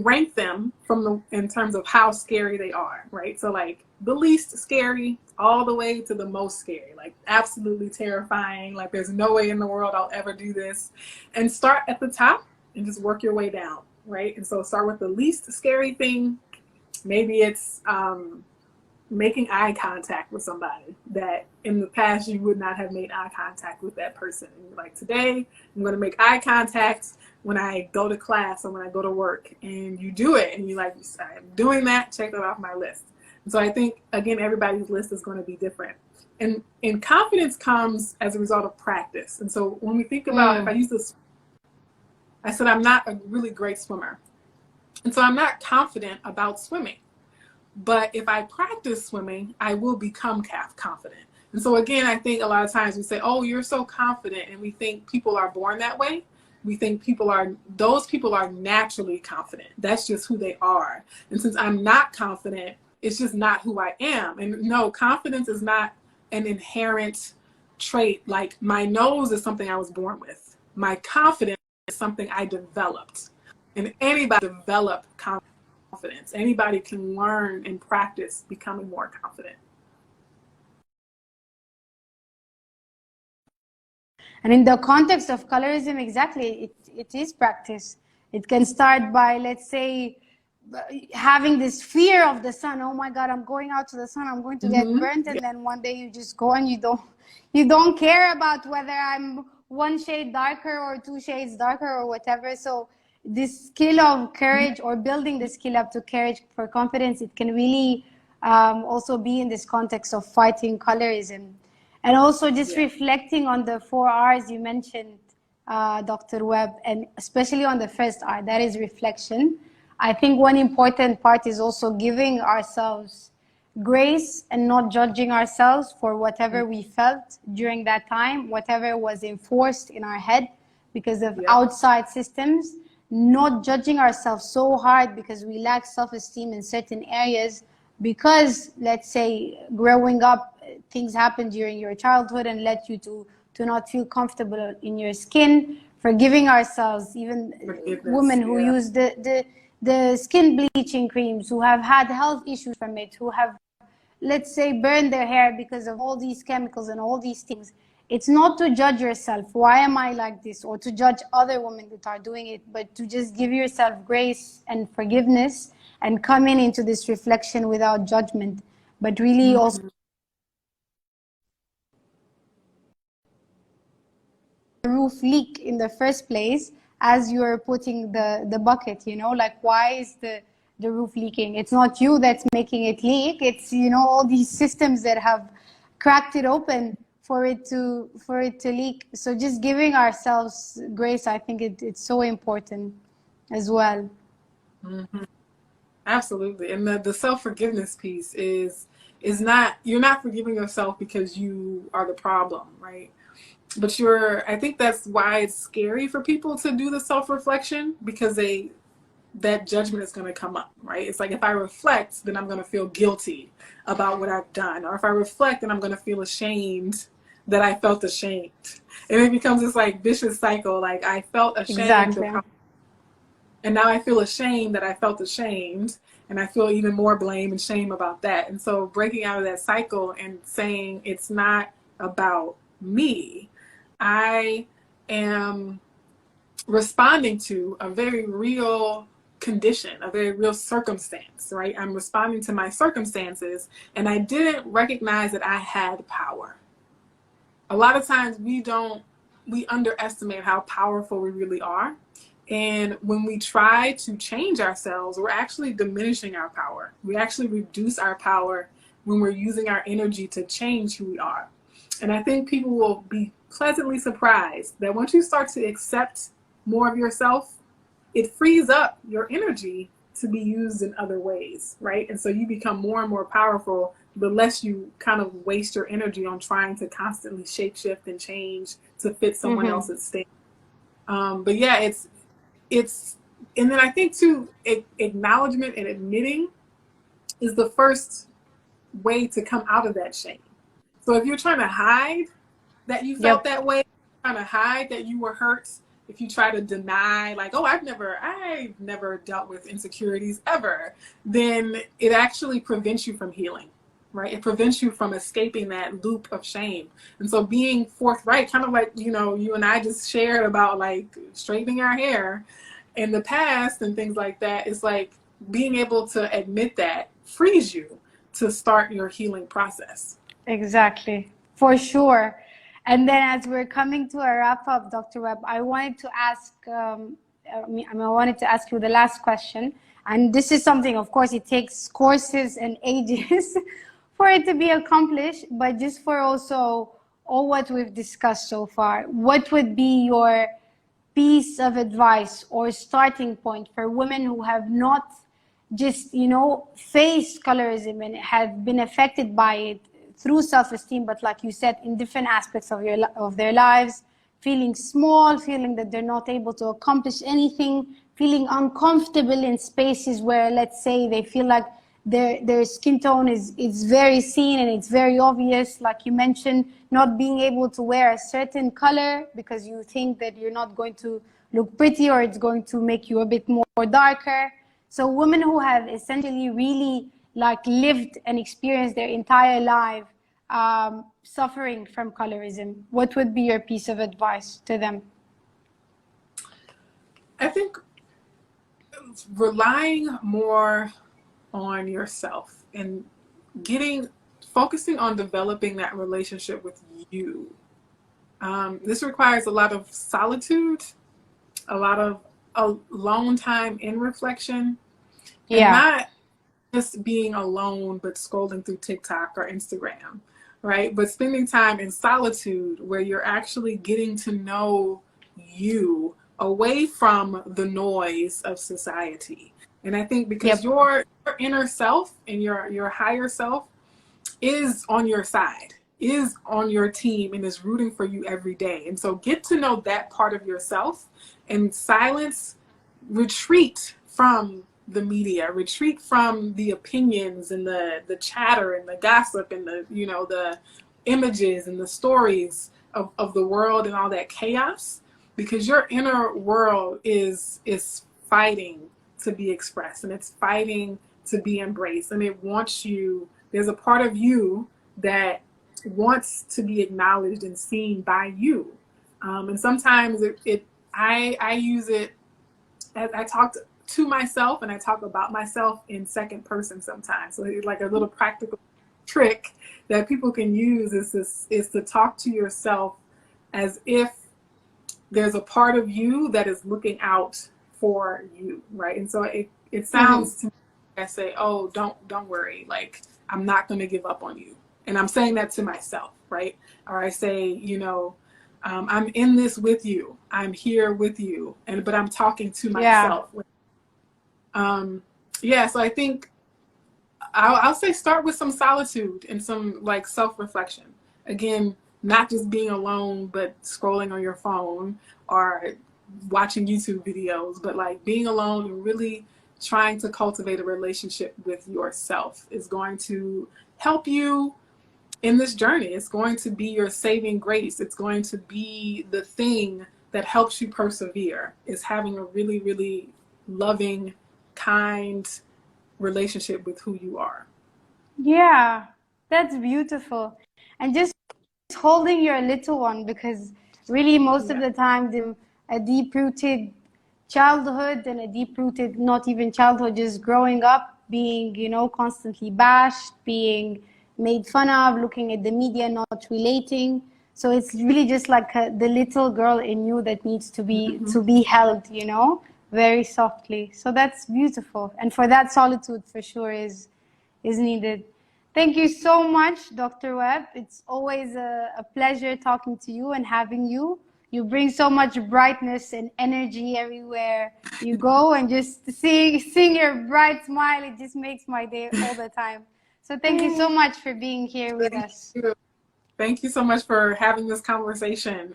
rank them in terms of how scary they are, right? So like the least scary all the way to the most scary, like absolutely terrifying, like there's no way in the world I'll ever do this. And start at the top and just work your way down, right? And so start with the least scary thing. Maybe it's making eye contact with somebody that in the past you would not have made eye contact with that person. And you're like, today I'm going to make eye contact when I go to class or when I go to work. And you do it and you're like, I'm doing that, check that off my list. And so I think, again, everybody's list is going to be different. And confidence comes as a result of practice. And so when we think about, if I use this, I said I'm not a really great swimmer. And so I'm not confident about swimming. But if I practice swimming, I will become confident. And so again, I think a lot of times we say, oh, you're so confident. And we think people are born that way. we think those people are naturally confident. That's just who they are. And since I'm not confident, it's just not who I am. And no, confidence is not an inherent trait. Like my nose is something I was born with. My confidence is something I developed. And anybody develop confidence. Anybody can learn and practice becoming more confident. And in the context of colorism, exactly, it is practice. It can start by, let's say, having this fear of the sun. Oh my God, I'm going out to the sun, I'm going to get burnt. And then one day you just go and you don't care about whether I'm one shade darker or 2 shades darker or whatever. So this skill of courage, or building the skill up to courage for confidence, it can really also be in this context of fighting colorism. And also just reflecting on the 4 R's you mentioned, Dr. Webb, and especially on the first R, that is reflection. I think one important part is also giving ourselves grace and not judging ourselves for whatever we felt during that time, whatever was enforced in our head because of outside systems, not judging ourselves so hard because we lack self-esteem in certain areas, because, let's say, growing up, things happen during your childhood and led you to not feel comfortable in your skin. Forgiving ourselves, even women who use the skin bleaching creams, who have had health issues from it, who have, let's say, burned their hair because of all these chemicals and all these things. It's not to judge yourself, why am I like this, or to judge other women that are doing it, but to just give yourself grace and forgiveness and come into this reflection without judgment, but really also the roof leak in the first place as you're putting the bucket, you know, like, why is the roof leaking? It's not you that's making it leak. It's, you know, all these systems that have cracked it open for it to leak. So just giving ourselves grace, I think it's so important as well. Absolutely. And the self-forgiveness piece is not, you're not forgiving yourself because you are the problem, right? But I think that's why it's scary for people to do the self-reflection, because that judgment is going to come up, right? It's like, if I reflect, then I'm going to feel guilty about what I've done. Or if I reflect, then I'm going to feel ashamed that I felt ashamed. And it becomes this like vicious cycle. Like, I felt ashamed of how, and now I feel ashamed that I felt ashamed, and I feel even more blame and shame about that. And so breaking out of that cycle and saying, it's not about me. I am responding to a very real condition, a very real circumstance, right? I'm responding to my circumstances, and I didn't recognize that I had power. A lot of times we underestimate how powerful we really are. And when we try to change ourselves, we're actually diminishing our power. We actually reduce our power when we're using our energy to change who we are. And I think people will be pleasantly surprised that once you start to accept more of yourself, it frees up your energy to be used in other ways, right? And so you become more and more powerful, the less you kind of waste your energy on trying to constantly shapeshift and change to fit someone else's state. But yeah, it's, and then I think too, acknowledgement and admitting is the first way to come out of that shame. So if you're trying to hide that you felt that way, trying to hide that you were hurt, if you try to deny, like, oh, I've never dealt with insecurities ever, then it actually prevents you from healing, right? It prevents you from escaping that loop of shame. And so being forthright, kind of like, you know, you and I just shared about like straightening our hair in the past and things like that, is like being able to admit that frees you to start your healing process. Exactly, for sure. And then as we're coming to a wrap up, Dr. Webb, I wanted to ask you the last question. And this is something, of course, it takes courses and ages for it to be accomplished, but just for also all what we've discussed so far, what would be your piece of advice or starting point for women who have not just, you know, faced colorism and have been affected by it through self-esteem, but like you said, in different aspects of their lives, feeling small, feeling that they're not able to accomplish anything, feeling uncomfortable in spaces where, let's say, they feel like their skin tone is very seen and it's very obvious. Like you mentioned, not being able to wear a certain color because you think that you're not going to look pretty or it's going to make you a bit more darker. So women who have essentially really like lived and experienced their entire life suffering from colorism, what would be your piece of advice to them? I think relying more on yourself and focusing on developing that relationship with you. This requires a lot of solitude, a lot of alone time in reflection, and not just being alone but scrolling through TikTok or Instagram, right? But spending time in solitude where you're actually getting to know you away from the noise of society. And I think because your inner self and your higher self is on your side, is on your team, and is rooting for you every day. And so get to know that part of yourself and silence, retreat from the media, retreat from the opinions and the chatter and the gossip and the images and the stories of the world and all that chaos, because your inner world is fighting to be expressed, and it's fighting to be embraced, and it wants you. There's a part of you that wants to be acknowledged and seen by you, and sometimes I use it as I talk to myself, and I talk about myself in second person sometimes. So it's like a little practical trick that people can use is to talk to yourself as if there's a part of you that is looking out for you, right? And so it sounds to me, I say, oh, don't worry, like I'm not going to give up on you. And I'm saying that to myself, right? Or I say, I'm in this with you. I'm here with you. But I'm talking to myself. So I think I'll say start with some solitude and some like self-reflection. Again, not just being alone, but scrolling on your phone or watching YouTube videos, but like being alone and really trying to cultivate a relationship with yourself is going to help you in this journey. It's going to be your saving grace. It's going to be the thing that helps you persevere, is having a really, really loving, kind relationship with who you are. Yeah, that's beautiful. And just holding your little one, because really most of the time a deep-rooted childhood and a deep-rooted, not even childhood, just growing up, being, constantly bashed, being made fun of, looking at the media, not relating. So it's really just like the little girl in you that needs to be held, very softly. So that's beautiful. And for that, solitude for sure is needed. Thank you so much, Dr. Webb. It's always a pleasure talking to you and having you. You bring so much brightness and energy everywhere you go, and just seeing your bright smile, it just makes my day all the time. So thank you so much for being here with us. Thank you so much for having this conversation,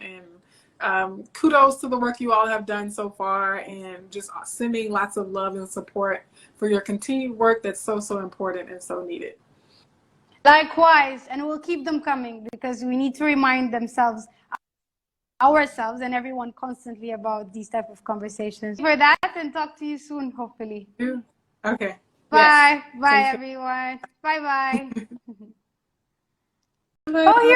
and kudos to the work you all have done so far, and just sending lots of love and support for your continued work that's so, so important and so needed. Likewise, and we'll keep them coming because we need to remind ourselves and everyone constantly about these type of conversations. For that, and talk to you soon, hopefully. Okay. Bye. Yes. Bye, everyone. Bye-bye. Oh, here.